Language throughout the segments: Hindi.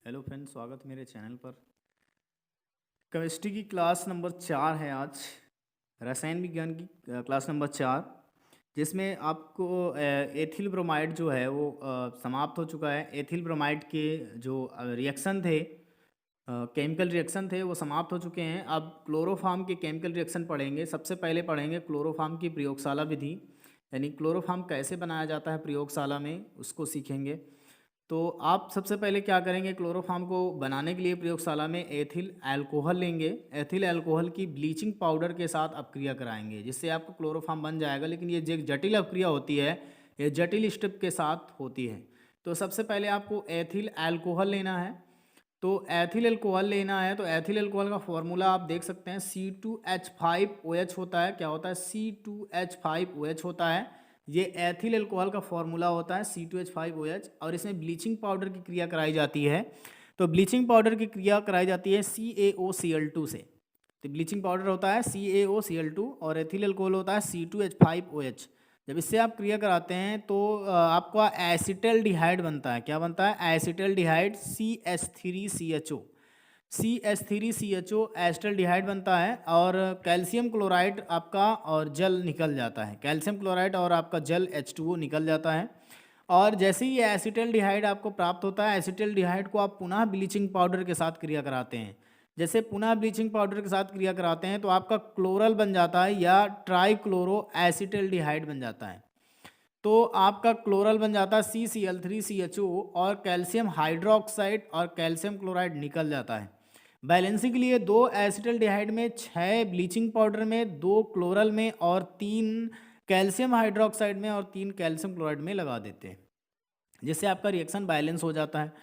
हेलो फ्रेंड्स, स्वागत है मेरे चैनल पर। केमिस्ट्री की क्लास नंबर 4 है आज, रसायन विज्ञान की क्लास नंबर 4, जिसमें आपको एथिल ब्रोमाइड जो है वो समाप्त हो चुका है। एथिल ब्रोमाइड के जो रिएक्शन थे, केमिकल रिएक्शन थे, वो समाप्त हो चुके हैं। अब क्लोरोफॉर्म के केमिकल रिएक्शन पढ़ेंगे। सबसे पहले पढ़ेंगे क्लोरोफॉर्म की प्रयोगशाला विधि, यानी क्लोरोफॉर्म कैसे बनाया जाता है प्रयोगशाला में, उसको सीखेंगे। तो आप सबसे पहले क्या करेंगे, क्लोरोफॉर्म को बनाने के लिए प्रयोगशाला में एथिल अल्कोहल लेंगे। एथिल अल्कोहल की ब्लीचिंग पाउडर के साथ अपक्रिया कराएंगे, जिससे आपको क्लोरोफॉर्म बन जाएगा। लेकिन ये जो जटिल अपक्रिया होती है, ये जटिल स्टेप के साथ होती है। तो सबसे पहले आपको एथिल अल्कोहल लेना है। तो एथिल अल्कोहल लेना है, तो एथिल अल्कोहल का फॉर्मूला आप देख सकते हैं, C2H5OH होता है। क्या होता है? C2H5OH होता है। ये एथिल अल्कोहल का फॉर्मूला होता है C2H5OH, और इसमें ब्लीचिंग पाउडर की क्रिया कराई जाती है। तो ब्लीचिंग पाउडर की क्रिया कराई जाती है CaOCl2 से। तो ब्लीचिंग पाउडर होता है CaOCl2 और एथिल अल्कोहल होता है C2H5OH। जब इससे आप क्रिया कराते हैं तो आपका एसिटल्डिहाइड बनता है। क्या बनता है? Acetaldehyde CH3CHO। CH3CHO एसिटल्डिहाइड बनता है, और कैल्शियम क्लोराइड आपका और जल निकल जाता है। कैल्शियम क्लोराइड और आपका जल H2O निकल जाता है। और जैसे ही एसिटल्डिहाइड आपको प्राप्त होता है, एसिटल्डिहाइड को आप पुनः ब्लीचिंग पाउडर के साथ क्रिया कराते हैं। जैसे पुनः ब्लीचिंग पाउडर के साथ क्रिया कराते हैं तो आपका क्लोरल बन जाता है या ट्राईक्लोरो एसिटल्डिहाइड बन जाता है। तो आपका क्लोरल बन जाता है CCl3CHO, और कैल्शियम हाइड्रोक्साइड और कैल्शियम क्लोराइड निकल जाता है। बैलेंसिंग के लिए 2 एसिटल्डिहाइड में, 6 ब्लीचिंग पाउडर में, 2 क्लोरल में और 3 कैल्शियम हाइड्रोक्साइड में और 3 कैल्शियम क्लोराइड में लगा देते हैं, जिससे आपका रिएक्शन बैलेंस हो जाता है।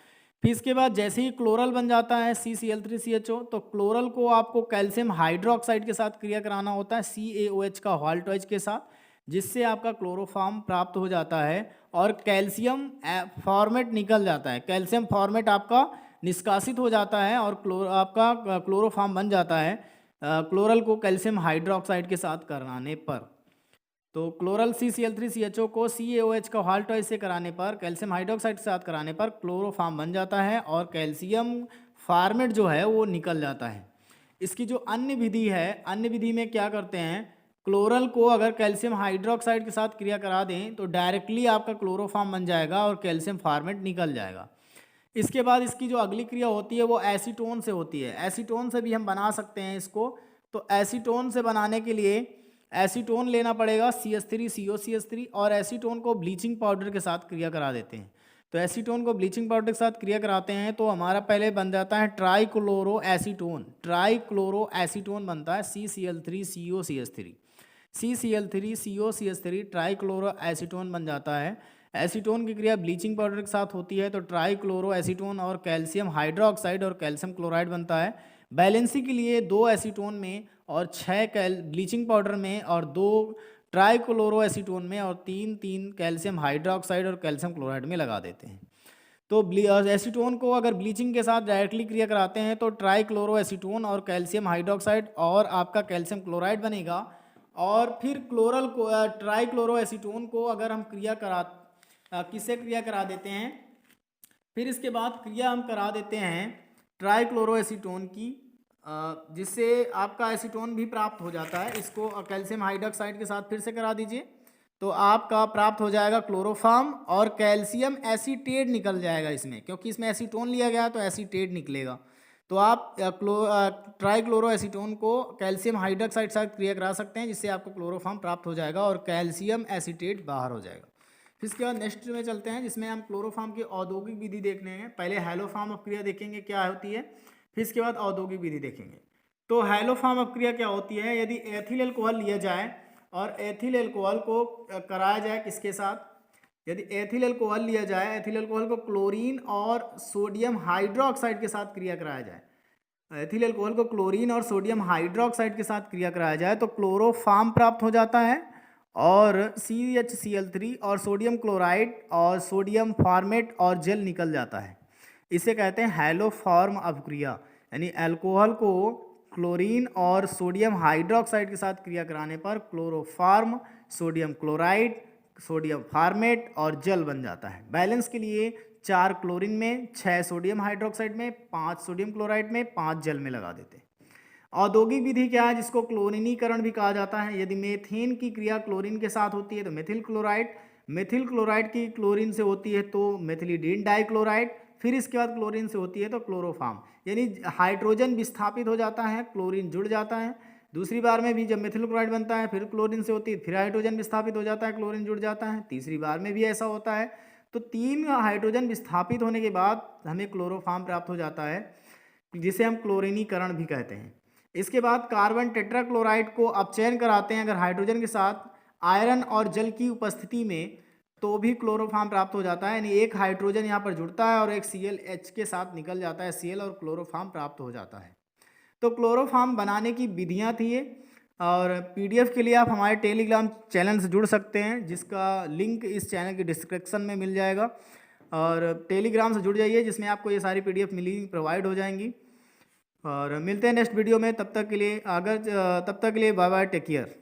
फिर इसके बाद जैसे ही क्लोरल बन जाता है CCl3CHO, तो क्लोरल को आपको कैल्शियम हाइड्रोक्साइड के साथ क्रिया कराना होता है CaOH का हॉल्टॉइज के साथ, जिससे आपका क्लोरोफॉर्म प्राप्त हो जाता है और कैल्शियम फॉर्मेट निकल जाता है। कैल्शियम फॉर्मेट आपका निष्कासित हो जाता है और आपका क्लोरोफॉर्म बन जाता है क्लोरल को कैल्शियम हाइड्रोक्साइड के साथ कराने पर। तो क्लोरल CCl3CHO को CaOH का हॉल्टॉइज से कराने पर, कैल्शियम हाइड्रोक्साइड के साथ कराने पर क्लोरोफॉर्म बन जाता है और कैल्शियम फॉर्मेट जो है वो निकल जाता है। इसकी जो अन्य विधि है, अन्य विधि में क्या करते हैं, क्लोरल को अगर कैल्शियम हाइड्रोक्साइड के साथ क्रिया करा दें तो डायरेक्टली आपका क्लोरोफॉर्म बन जाएगा और कैल्शियम फॉर्मेट निकल जाएगा। इसके बाद इसकी जो अगली क्रिया होती है वो एसीटोन से होती है। एसीटोन से भी हम बना सकते हैं इसको। तो एसीटोन से बनाने के लिए एसीटोन लेना पड़ेगा CH3COCH3, और एसीटोन को ब्लीचिंग पाउडर के साथ क्रिया करा देते हैं। तो एसीटोन को ब्लीचिंग पाउडर के साथ क्रिया कराते हैं तो हमारा पहले बन जाता है ट्राईक्लोरो एसीटोन। ट्राईक्लोरो एसीटोन बनता है CCl3COCH3। CCl3COCH3 ट्राईक्लोरो एसीटोन बन जाता है। एसीटोन की क्रिया ब्लीचिंग पाउडर के साथ होती है तो ट्राईक्लोरो एसीटोन और कैल्शियम हाइड्रोक्साइड और कैल्शियम क्लोराइड बनता है। बैलेंसी के लिए 2 एसीटोन में और 6 ब्लीचिंग पाउडर में और 2 ट्राईक्लोरो एसीटोन में और 3 कैल्शियम हाइड्रोक्साइड और कैल्शियम क्लोराइड में लगा देते हैं। तो एसीटोन को अगर ब्लीचिंग के साथ डायरेक्टली क्रिया कराते हैं तो ट्राईक्लोरो एसीटोन और कैल्शियम हाइड्रोक्साइड और आपका कैल्शियम क्लोराइड बनेगा। और फिर क्लोरल को ट्राईक्लोरो एसीटोन को अगर हम क्रिया करा किससे क्रिया करा देते हैं, फिर इसके बाद क्रिया हम करा देते हैं ट्राईक्लोरो एसीटोन की, जिससे आपका एसीटोन भी प्राप्त हो जाता है। इसको कैल्शियम हाइड्रोक्साइड के साथ फिर से करा दीजिए तो आपका प्राप्त हो जाएगा क्लोरोफॉर्म, और कैल्शियम एसीटेट निकल जाएगा इसमें, क्योंकि इसमें एसीटोन लिया गया तो एसीटेट निकलेगा। तो आप ट्राईक्लोरो एसीटोन को कैल्शियम हाइड्रोक्साइड के साथ क्रिया करा सकते हैं, जिससे आपको क्लोरोफॉर्म प्राप्त हो जाएगा और कैल्शियम एसीटेट बाहर हो जाएगा। फिर इसके बाद नेक्स्ट में चलते हैं, जिसमें हम क्लोरोफॉर्म की औद्योगिक विधि देखने हैं। पहले हैलोफॉर्म अपक्रिया देखेंगे क्या होती है, फिर इसके बाद औद्योगिक विधि देखेंगे। तो हैलोफॉर्म अपक्रिया क्या होती है, यदि एथिल अल्कोहल लिया जाए और एथिल अल्कोहल को कराया जाए किसके साथ, यदि एथिल अल्कोहल लिया जाए, एथिल अल्कोहल को क्लोरीन और सोडियम हाइड्रोक्साइड के साथ क्रिया कराया जाए, एथिल अल्कोहल को क्लोरीन और सोडियम हाइड्रोक्साइड के साथ क्रिया कराया जाए तो क्लोरोफॉर्म प्राप्त हो जाता है, और CHCl3 और सोडियम क्लोराइड और सोडियम फॉर्मेट और जेल निकल जाता है। इसे कहते हैं हैलोफॉर्म अपक्रिया, यानी अल्कोहल को क्लोरीन और सोडियम हाइड्रोक्साइड के साथ क्रिया कराने पर chloroform, sodium chloride, sodium format और जल बन जाता है। बैलेंस के लिए 4 क्लोरीन में, 6 सोडियम हाइड्रोक्साइड में, 5 सोडियम क्लोराइड में, 5 जल में लगा देते हैं। औद्योगिक विधि क्या है, जिसको क्लोरीनीकरण भी कहा जाता है। यदि मीथेन की क्रिया क्लोरीन के साथ होती है तो मेथिल क्लोराइड, मेथिल क्लोराइड की क्लोरीन से होती है तो मेथिलीडीन डाइक्लोराइड, फिर इसके बाद क्लोरीन से होती है तो क्लोरोफॉर्म, यानी हाइड्रोजन विस्थापित हो जाता है, क्लोरीन जुड़ जाता है। दूसरी बार में भी जब मेथिल क्लोराइड बनता है, फिर क्लोरीन से होती है, फिर हाइड्रोजन विस्थापित हो जाता है, क्लोरीन जुड़ जाता है। तीसरी बार में भी ऐसा होता है। तो 3 हाइड्रोजन विस्थापित होने के बाद हमें क्लोरोफॉर्म प्राप्त हो जाता है, जिसे हम क्लोरीनीकरण भी कहते हैं। इसके बाद कार्बन टेट्राक्लोराइड को अपचयन कराते हैं अगर हाइड्रोजन के साथ आयरन और जल की उपस्थिति में, तो भी क्लोरोफॉर्म प्राप्त हो जाता है, यानी एक हाइड्रोजन यहाँ पर जुड़ता है और एक ClH के साथ निकल जाता है Cl और क्लोरोफॉर्म प्राप्त हो जाता है। तो क्लोरोफॉर्म बनाने की विधियाँ थी ये। और PDF के लिए आप हमारे टेलीग्राम चैनल से जुड़ सकते हैं, जिसका लिंक इस चैनल की डिस्क्रिप्शन में मिल जाएगा। और टेलीग्राम से जुड़ जाइए, जिसमें आपको ये सारी PDF प्रोवाइड हो जाएंगी। और मिलते हैं नेक्स्ट वीडियो में, तब तक के लिए बाय बाय, टेक केयर।